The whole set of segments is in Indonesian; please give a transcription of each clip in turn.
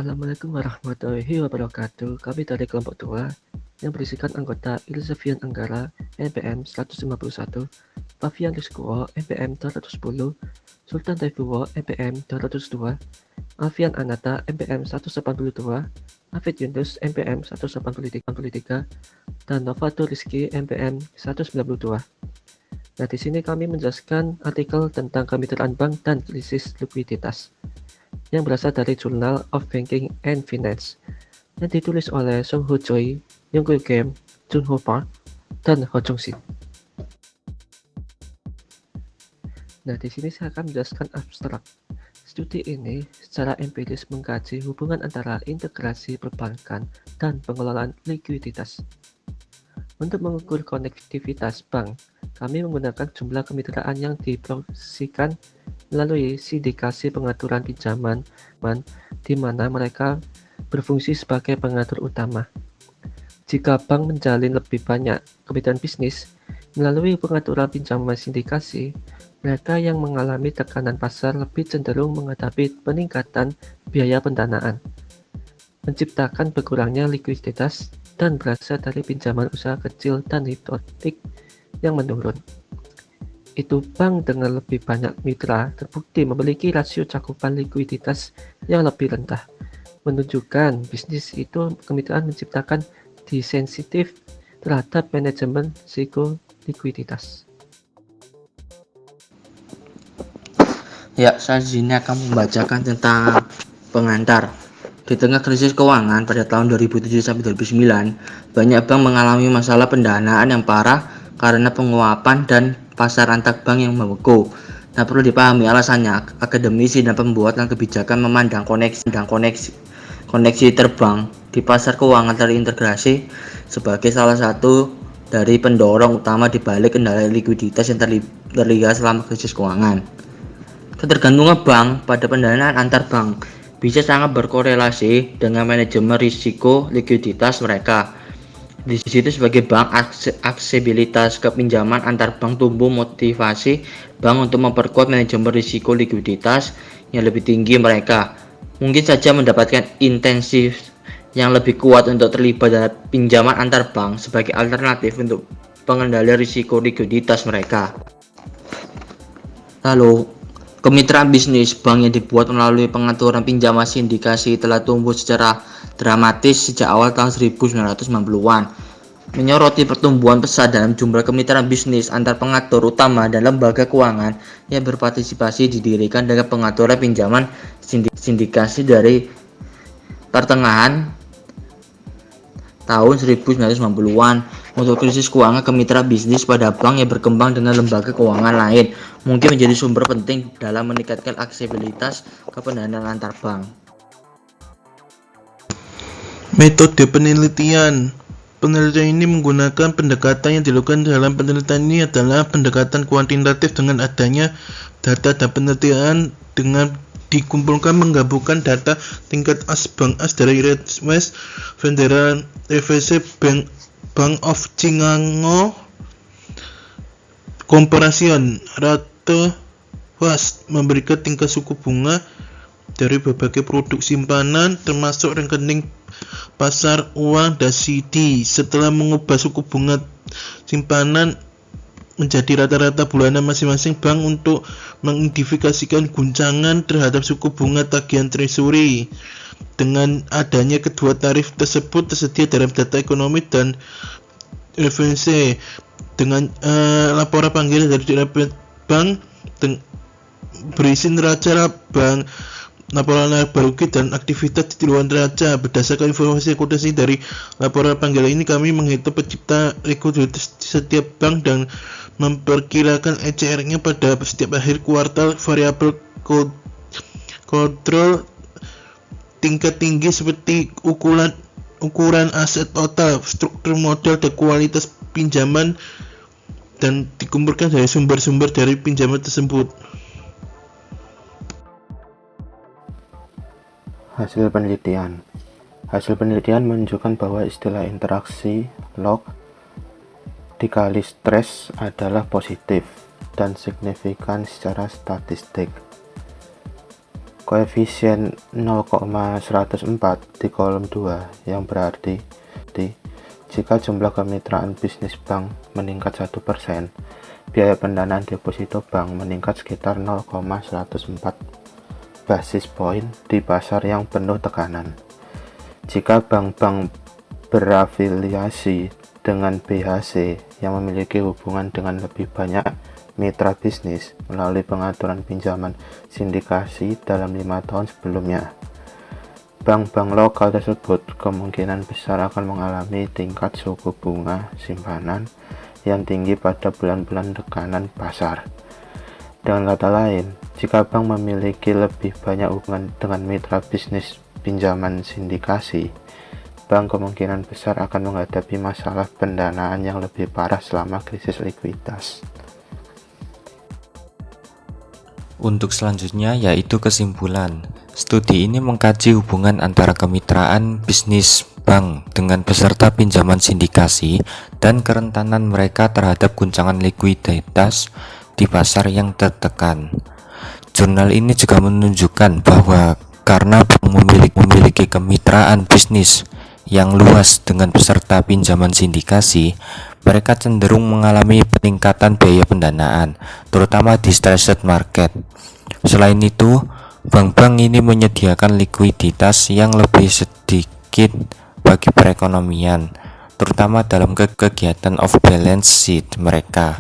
Assalamualaikum warahmatullahi wabarakatuh. Kami dari kelompok 2 yang berisikan anggota Ilsevian Anggara NPM 151, Pavian Rizkuo NPM 210, Sultan Taifuwo NPM 202, Alfian Anata NPM 182, Afid Yunus NPM 183, dan Novatur Rizky NPM 192. Nah, di sini kami menjelaskan artikel tentang kemitraan bank dan krisis likuiditas yang berasal dari Journal of Banking and Finance yang ditulis oleh Song Ho Choi, Young Kyu Kim, Jun Ho Park, dan Ho Jung Shin. Nah, di sini saya akan menjelaskan abstrak. Studi ini secara empiris mengkaji hubungan antara integrasi perbankan dan pengelolaan likuiditas. Untuk mengukur konektivitas bank, kami menggunakan jumlah kemitraan yang diproyeksikan melalui sindikasi pengaturan pinjaman, di mana mereka berfungsi sebagai pengatur utama. Jika bank menjalin lebih banyak kemitraan bisnis melalui pengaturan pinjaman sindikasi, mereka yang mengalami tekanan pasar lebih cenderung menghadapi peningkatan biaya pendanaan, menciptakan berkurangnya likuiditas, dan berasal dari pinjaman usaha kecil dan hipotek yang menurun. Itu bank dengan lebih banyak mitra terbukti memiliki rasio cakupan likuiditas yang lebih rendah, menunjukkan bisnis itu kemitraan menciptakan disensitif terhadap manajemen risiko likuiditas. Ya, saya di sini akan membacakan tentang pengantar. Di tengah krisis keuangan pada tahun 2007 sampai 2009, banyak bank mengalami masalah pendanaan yang parah karena penguapan dan pasar antar bank yang membeku. Nah, perlu dipahami alasannya. Akademisi dan pembuat kebijakan memandang koneksi terbang di pasar keuangan terintegrasi sebagai salah satu dari pendorong utama di balik kendala likuiditas yang terlihat selama krisis keuangan. Ketergantungan bank pada pendanaan antar bank bisa sangat berkorelasi dengan manajemen risiko likuiditas mereka. Di situ sebagai bank, aksesibilitas kepinjaman antar bank tumbuh motivasi bank untuk memperkuat manajemen risiko likuiditas yang lebih tinggi mereka. Mungkin saja mendapatkan intensif yang lebih kuat untuk terlibat dalam pinjaman antar bank sebagai alternatif untuk pengendalian risiko likuiditas mereka. Lalu, kemitraan bisnis bank yang dibuat melalui pengaturan pinjaman sindikasi telah tumbuh secara dramatis sejak awal tahun 1990-an, menyoroti pertumbuhan pesat dalam jumlah kemitraan bisnis antar pengatur utama dan lembaga keuangan yang berpartisipasi didirikan dengan pengaturan pinjaman sindikasi dari pertengahan tahun 1990-an. Untuk krisis keuangan, kemitraan bisnis pada bank yang berkembang dengan lembaga keuangan lain mungkin menjadi sumber penting dalam meningkatkan aksesibilitas kependanaan antar bank. Metode penelitian. Penelitian ini menggunakan pendekatan yang dilakukan dalam penelitian ini adalah pendekatan kuantitatif dengan adanya data dan penelitian dengan dikumpulkan menggabungkan data tingkat as bank as dari Red West Federal Reserve Bank of Chicago Corporation. Rate was memberikan tingkat suku bunga dari berbagai produk simpanan termasuk rekening pasar uang dan CD setelah mengubah suku bunga simpanan menjadi rata-rata bulanan masing-masing bank untuk mengidentifikasikan guncangan terhadap suku bunga tagihan treasury. Dengan adanya kedua tarif tersebut tersedia dalam data ekonomi dan referensi dengan laporan panggilan dari bank berisi neraca bank, laporan laba rugi dan aktivitas di luar neraca. Berdasarkan informasi akuntansi dari laporan panggilan ini, kami menghitung pencipta likuiditas di setiap bank dan memperkirakan ECR-nya pada setiap akhir kuartal. Variabel kontrol tingkat tinggi seperti ukuran aset total, struktur modal, dan kualitas pinjaman dan dikumpulkan dari sumber-sumber dari pinjaman tersebut. Hasil penelitian menunjukkan bahwa istilah interaksi log dikali stres adalah positif dan signifikan secara statistik. koefisien 0,104 di kolom 2, yang berarti jika jumlah kemitraan bisnis bank meningkat 1%, biaya pendanaan deposito bank meningkat sekitar 0,104 basis point di pasar yang penuh tekanan. Jika bank-bank berafiliasi dengan BHC yang memiliki hubungan dengan lebih banyak mitra bisnis melalui pengaturan pinjaman sindikasi dalam 5 tahun sebelumnya, bank-bank lokal tersebut kemungkinan besar akan mengalami tingkat suku bunga simpanan yang tinggi pada bulan-bulan tekanan pasar. Dengan kata lain, jika bank memiliki lebih banyak hubungan dengan mitra bisnis pinjaman sindikasi, bank kemungkinan besar akan menghadapi masalah pendanaan yang lebih parah selama krisis likuiditas. Untuk selanjutnya yaitu kesimpulan. Studi ini mengkaji hubungan antara kemitraan bisnis bank dengan peserta pinjaman sindikasi dan kerentanan mereka terhadap guncangan likuiditas di pasar yang tertekan. Jurnal ini juga menunjukkan bahwa karena bank memiliki kemitraan bisnis yang luas dengan peserta pinjaman sindikasi, mereka cenderung mengalami peningkatan biaya pendanaan, terutama di stressed market. Selain itu, bank-bank ini menyediakan likuiditas yang lebih sedikit bagi perekonomian, terutama dalam kegiatan off-balance sheet mereka.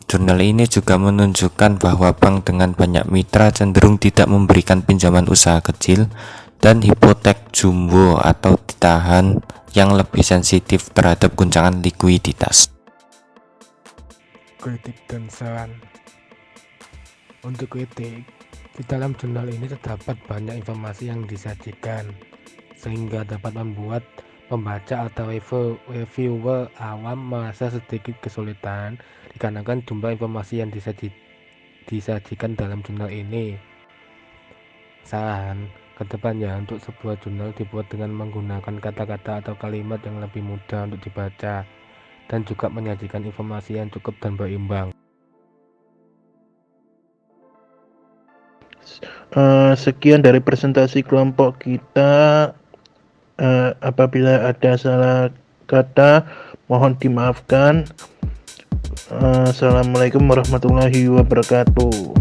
Jurnal ini juga menunjukkan bahwa bank dengan banyak mitra cenderung tidak memberikan pinjaman usaha kecil dan hipotek jumbo atau ditahan yang lebih sensitif terhadap guncangan likuiditas. Kritik dan saran. Untuk kritik, di dalam jurnal ini terdapat banyak informasi yang disajikan, sehingga dapat membuat pembaca atau reviewer awam merasa sedikit kesulitan dikarenakan jumlah informasi yang disajikan dalam jurnal ini. Saran kedepannya, untuk sebuah jurnal dibuat dengan menggunakan kata-kata atau kalimat yang lebih mudah untuk dibaca dan juga menyajikan informasi yang cukup dan berimbang. Sekian dari presentasi kelompok kita. Apabila ada salah kata, mohon dimaafkan. Assalamualaikum warahmatullahi wabarakatuh.